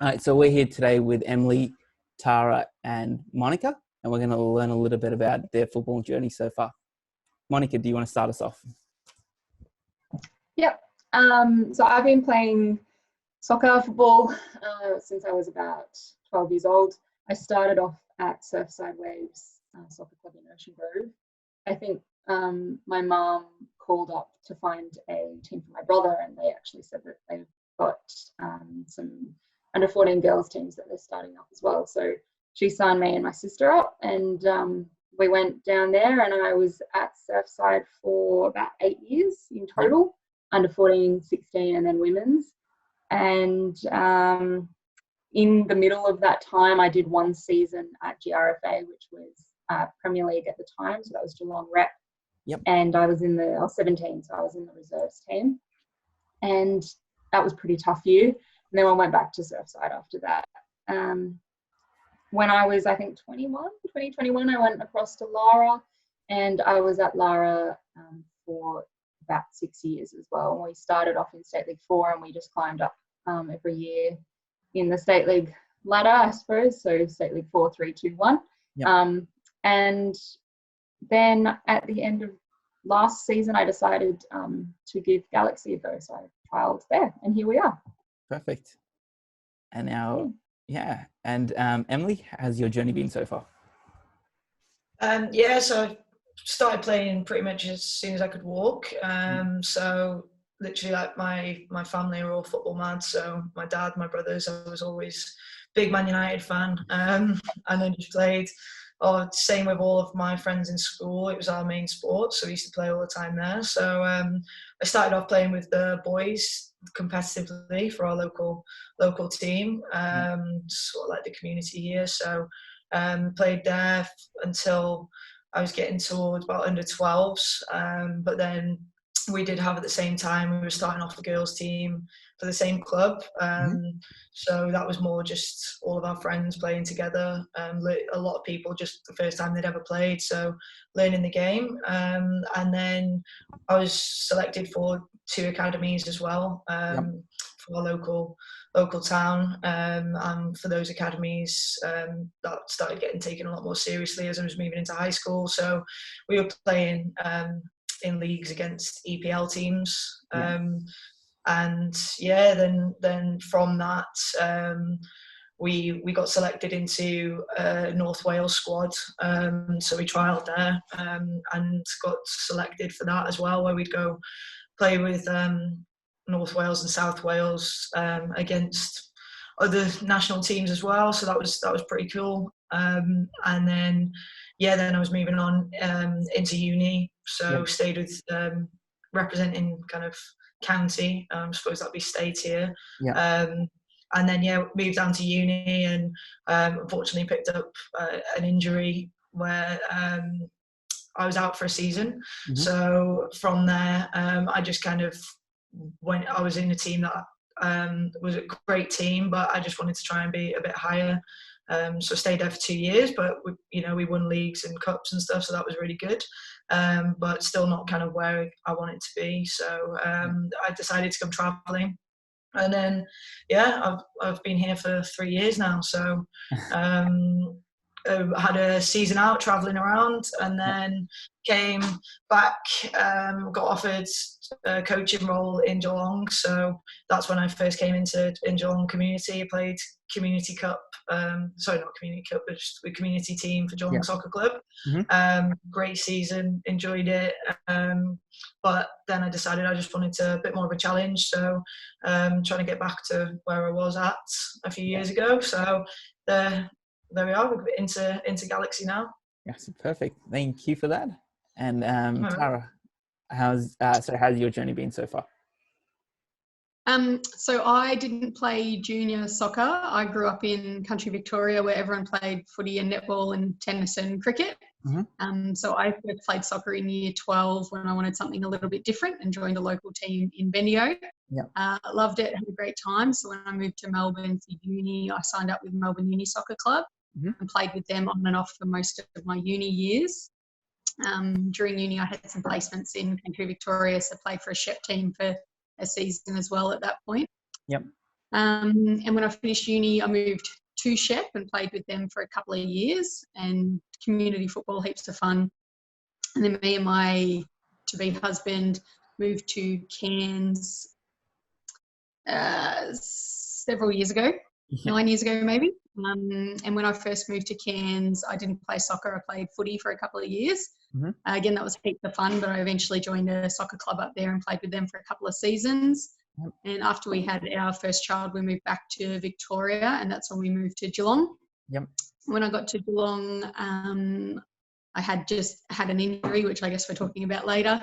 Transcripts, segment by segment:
All right, so we're here today with Emily, Tara, and Monica, and we're going to learn a little bit about their football journey so far. Monica, do you want to start us off? Yep. So I've been playing soccer, football since I was about 12 years old. I started off at Surfside Waves Soccer Club in Ocean Grove. I think my mum called up to find a team for my brother, and they actually said that they've got some under 14 girls teams that they're starting up as well. So she signed me and my sister up, and we went down there, and I was at Surfside for about 8 years in total, under 14, 16, and then women's. And in the middle of that time, I did one season at GRFA, which was Premier League at the time. So that was Geelong Rep. Yep. And I was 17, so I was in the reserves team. And that was a pretty tough year. And then I went back to Surfside after that. When I was, I think, 2021, I went across to Lara, and I was at Lara for about 6 years as well. And we started off in State League 4, and we just climbed up every year in the State League ladder, I suppose. So State League 4, 3, 2, 1. Yep. And then at the end of last season, I decided to give Galaxy a go. So I trialled there, and here we are. Perfect. And now, And Emily, how's your journey been so far? So I started playing pretty much as soon as I could walk. So literally, like my family are all football mad. So my dad, my brothers, I was always big Man United fan. And then just played. Same with all of my friends in school. It was our main sport, so we used to play all the time there. So I started off playing with the boys competitively for our local team, sort of like the community here. So played there until I was getting towards about under 12s. But then we did have at the same time, we were starting off the girls team for the same club. So that was more just all of our friends playing together. A lot of people just the first time they'd ever played, so learning the game. And then I was selected for 2 academies as well, for our local town. And for those academies, that started getting taken a lot more seriously as I was moving into high school. So we were playing in leagues against EPL teams. And then from that, we got selected into North Wales squad. So we trialled there and got selected for that as well, where we'd go play with North Wales and South Wales against other national teams as well. So that was pretty cool. And then I was moving on into uni. So stayed with representing kind of county. I suppose that'd be state here. And then moved down to uni, and unfortunately picked up an injury where I was out for a season. So from there, I just kind of I was in a team that was a great team, but I just wanted to try and be a bit higher. So I stayed there for 2 years, but we won leagues and cups and stuff, so that was really good. But still not kind of where I wanted to be. So I decided to come travelling, and then I've been here for 3 years now. So I had a season out travelling around, and then came back, got offered a coaching role in Geelong. So that's when I first came in Geelong Community. I played Community Cup, sorry, not Community Cup, but just the community team for Geelong Soccer Club. Great season, enjoyed it. But then I decided I just wanted a bit more of a challenge. So trying to get back to where I was at a few years ago. So there we are, we're into Galaxy now. Yes, perfect. Thank you for that. And Tara, how's your journey been so far? So I didn't play junior soccer. I grew up in country Victoria, where everyone played footy and netball and tennis and cricket. So I first played soccer in year 12 when I wanted something a little bit different, and joined a local team in Bendigo. Loved it, had a great time. So when I moved to Melbourne for uni, I signed up with Melbourne Uni Soccer Club and played with them on and off for most of my uni years. During uni, I had some placements in country Victoria, so played for a SHEP team for a season as well at that point. And when I finished uni, I moved to Shep and played with them for a couple of years, and community football, heaps of fun. And then me and my to-be husband moved to Cairns several years ago, 9 years ago maybe. And when I first moved to Cairns, I didn't play soccer. I played footy for a couple of years. Again, that was heaps of fun, but I eventually joined a soccer club up there and played with them for a couple of seasons. And after we had our first child, we moved back to Victoria, and that's when we moved to Geelong. When I got to Geelong, I had just had an injury, which I guess we're talking about later.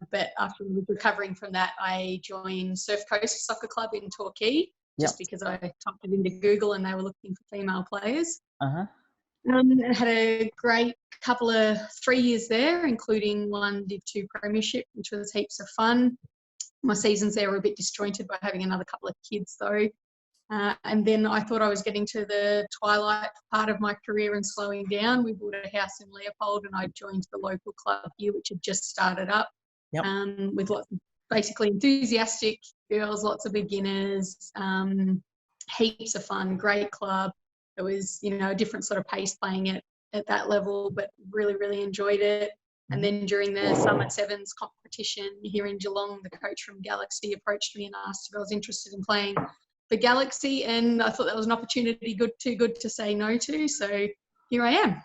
But after recovering from that, I joined Surf Coast Soccer Club in Torquay, just because I typed it into Google and they were looking for female players. I had a great couple of 3 years there, including one Div 2 premiership, which was heaps of fun. My seasons there were a bit disjointed by having another couple of kids though. And then I thought I was getting to the twilight part of my career and slowing down. We bought a house in Leopold and I joined the local club here, which had just started up, with lots of basically enthusiastic girls, lots of beginners, heaps of fun, great club. It was, a different sort of pace playing it at that level, but really, really enjoyed it. And then during the Summit Sevens competition here in Geelong, the coach from Galaxy approached me and asked if I was interested in playing for Galaxy, and I thought that was an opportunity too good to say no to. So here I am.